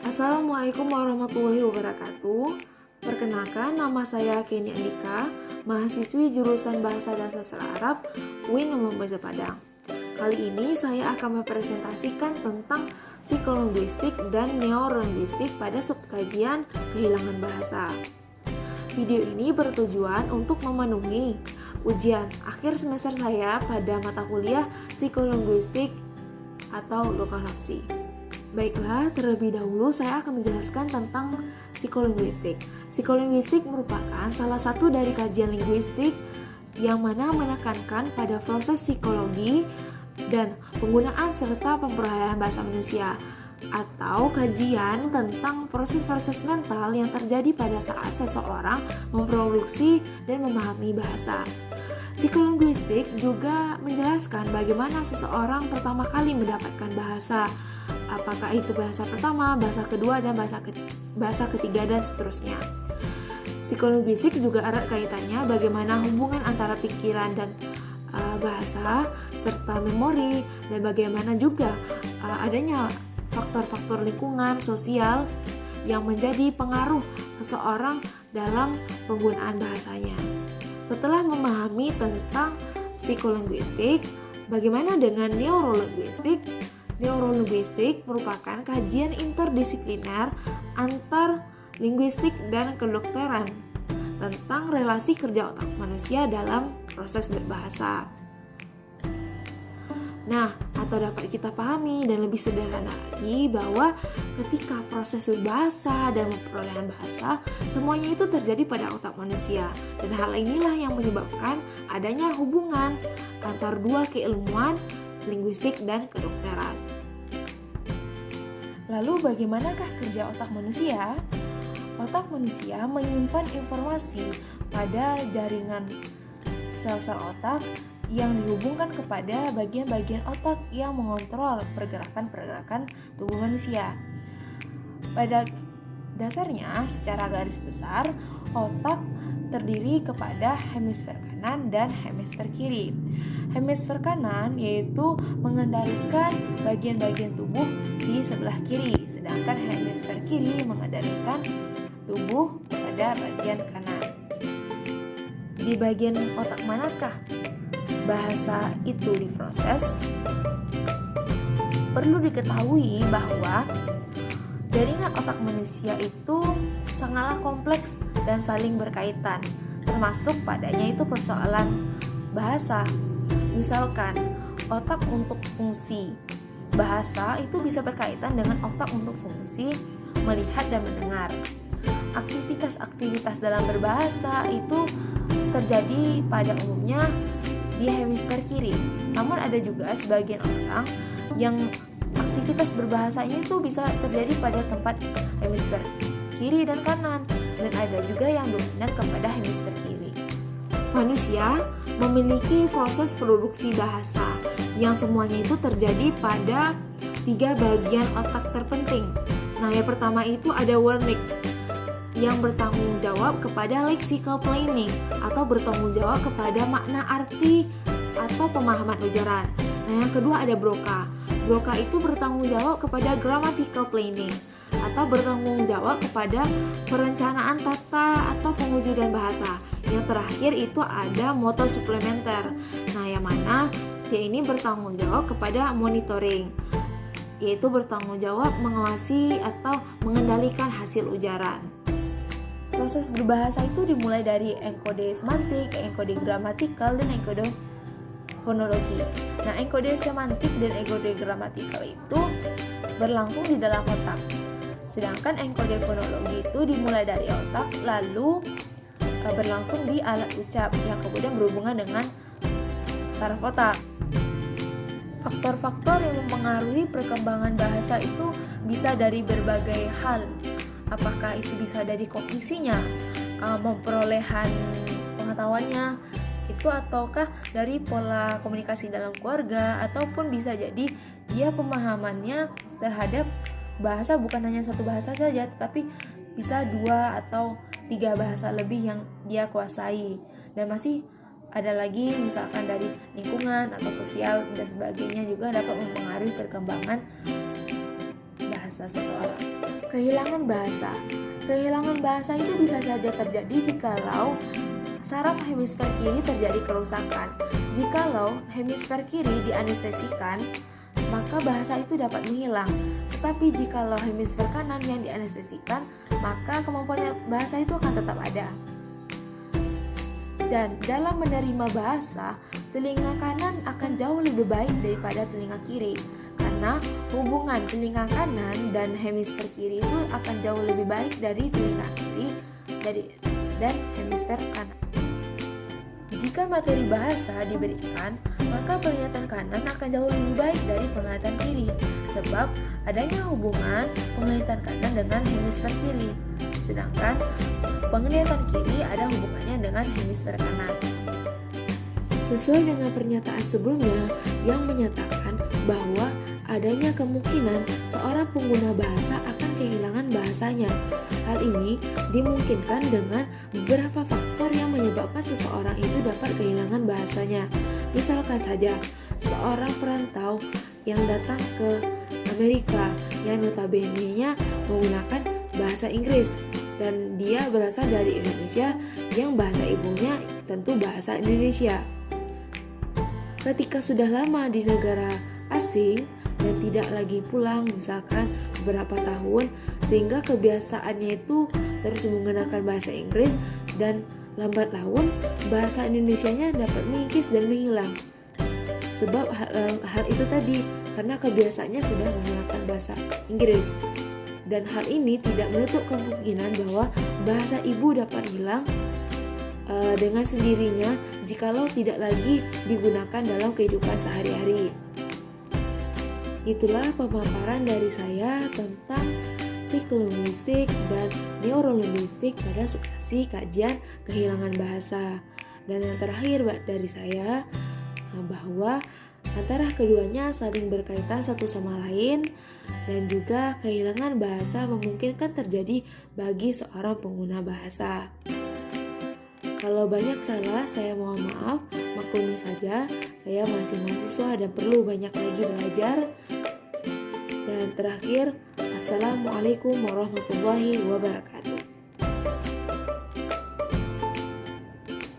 Assalamualaikum warahmatullahi wabarakatuh. Perkenalkan, nama saya Kenia Andika, mahasiswi jurusan Bahasa dan Sastra Arab UIN Membaca Padang. Kali ini saya akan mempresentasikan tentang psikolinguistik dan neurolinguistik pada subkajian kehilangan bahasa. Video ini bertujuan untuk memenuhi ujian akhir semester saya pada mata kuliah psikolinguistik atau lokalisasi. Baiklah, terlebih dahulu saya akan menjelaskan tentang psikolinguistik. Psikolinguistik merupakan salah satu dari kajian linguistik yang mana menekankan pada proses psikologi dan penggunaan serta pemperolehan bahasa manusia, atau kajian tentang proses-proses mental yang terjadi pada saat seseorang memproduksi dan memahami bahasa. Psikolinguistik juga menjelaskan bagaimana seseorang pertama kali mendapatkan bahasa, apakah itu bahasa pertama, bahasa kedua, dan bahasa ketiga, dan seterusnya. Psikolinguistik juga erat kaitannya bagaimana hubungan antara pikiran dan bahasa, serta memori, dan bagaimana juga adanya faktor-faktor lingkungan sosial yang menjadi pengaruh seseorang dalam penggunaan bahasanya. Setelah memahami tentang psikolinguistik, bagaimana dengan neurolinguistik? Neurolinguistik merupakan kajian interdisipliner antar linguistik dan kedokteran tentang relasi kerja otak manusia dalam proses berbahasa. Nah, atau dapat kita pahami dan lebih sederhana lagi bahwa ketika proses berbahasa dan memperolehkan bahasa, semuanya itu terjadi pada otak manusia. Dan hal inilah yang menyebabkan adanya hubungan antar dua keilmuan, linguistik dan kedokteran. Lalu bagaimanakah kerja otak manusia? Otak manusia menyimpan informasi pada jaringan sel-sel otak yang dihubungkan kepada bagian-bagian otak yang mengontrol pergerakan-pergerakan tubuh manusia. Pada dasarnya, secara garis besar, otak terdiri kepada hemisfer kanan dan hemisfer kiri. Hemisfer kanan yaitu mengendalikan bagian-bagian tubuh di sebelah kiri, sedangkan hemisfer kiri mengendalikan tubuh pada bagian kanan. Di bagian otak manakah bahasa itu diproses? Perlu diketahui bahwa jaringan otak manusia itu sangatlah kompleks dan saling berkaitan, termasuk padanya itu persoalan bahasa. Misalkan, otak untuk fungsi bahasa itu bisa berkaitan dengan otak untuk fungsi melihat dan mendengar. Aktivitas-aktivitas dalam berbahasa itu terjadi pada umumnya di hemisfer kiri. Namun ada juga sebagian orang yang aktivitas berbahasanya itu bisa terjadi pada tempat hemisfer kiri dan kanan, dan ada juga yang dominan kepada hemisfer kiri. Manusia memiliki proses produksi bahasa yang semuanya itu terjadi pada 3 bagian otak terpenting. Nah, yang pertama itu ada Wernicke yang bertanggung jawab kepada lexical planning atau bertanggung jawab kepada makna arti atau pemahaman ujaran. Nah, yang kedua ada Broca. Broca itu bertanggung jawab kepada grammatical planning atau bertanggung jawab kepada perencanaan tata atau pengujudan bahasa. Yang terakhir itu ada motor suplementer. Nah, yang mana dia ini bertanggung jawab kepada monitoring, yaitu bertanggung jawab mengawasi atau mengendalikan hasil ujaran. Proses berbahasa itu dimulai dari enkode semantik, enkode gramatikal, dan enkode fonologi. Nah, enkode semantik dan enkode gramatikal itu berlangsung di dalam otak. Sedangkan enkode fonologi itu dimulai dari otak lalu berlangsung di alat ucap yang kemudian berhubungan dengan saraf otak. Faktor-faktor yang mempengaruhi perkembangan bahasa itu bisa dari berbagai hal. Apakah itu bisa dari kognisinya, memperolehan pengetahuannya itu, ataukah dari pola komunikasi dalam keluarga, ataupun bisa jadi dia pemahamannya terhadap bahasa bukan hanya satu bahasa saja, tetapi bisa 2 atau 3 bahasa lebih yang dia kuasai. Dan masih ada lagi misalkan dari lingkungan atau sosial dan sebagainya juga dapat mempengaruhi perkembangan bahasa. bahasa seseorang. Kehilangan bahasa. Kehilangan bahasa itu bisa saja terjadi jikalau saraf hemisfer kiri terjadi kerusakan. Jikalau hemisfer kiri dianestesikan, maka bahasa itu dapat menghilang. Tetapi jikalau hemisfer kanan yang dianestesikan, maka kemampuan bahasa itu akan tetap ada. Dan dalam menerima bahasa, telinga kanan akan jauh lebih baik daripada telinga kiri. Karena hubungan telinga kanan dan hemisfer kiri itu akan jauh lebih baik dari telinga kiri dan hemisfer kanan. Jika materi bahasa diberikan, maka penglihatan kanan akan jauh lebih baik dari penglihatan kiri, sebab adanya hubungan penglihatan kanan dengan hemisfer kiri, sedangkan penglihatan kiri ada hubungannya dengan hemisfer kanan. Sesuai dengan pernyataan sebelumnya yang menyatakan bahwa adanya kemungkinan seorang pengguna bahasa akan kehilangan bahasanya. Hal ini dimungkinkan dengan beberapa faktor yang menyebabkan seseorang itu dapat kehilangan bahasanya. Misalkan saja, seorang perantau yang datang ke Amerika yang notabene-nya menggunakan bahasa Inggris dan dia berasal dari Indonesia yang bahasa ibunya tentu bahasa Indonesia. Ketika sudah lama di negara asing dan tidak lagi pulang misalkan beberapa tahun, sehingga kebiasaannya itu terus menggunakan bahasa Inggris dan lambat laun bahasa Indonesianya dapat mengikis dan menghilang. Sebab hal itu tadi, karena kebiasaannya sudah menggunakan bahasa Inggris. Dan hal ini tidak menutup kemungkinan bahwa bahasa ibu dapat hilang dengan sendirinya jikalau tidak lagi digunakan dalam kehidupan sehari-hari. Itulah pemaparan dari saya tentang psikolinguistik dan neurolinguistik pada substansi kajian kehilangan bahasa. Dan yang terakhir dari saya bahwa antara keduanya saling berkaitan satu sama lain dan juga kehilangan bahasa memungkinkan terjadi bagi seorang pengguna bahasa. Kalau banyak salah, saya mohon maaf, maklumi saja, saya masih mahasiswa dan perlu banyak lagi belajar. Dan terakhir, Assalamualaikum warahmatullahi wabarakatuh.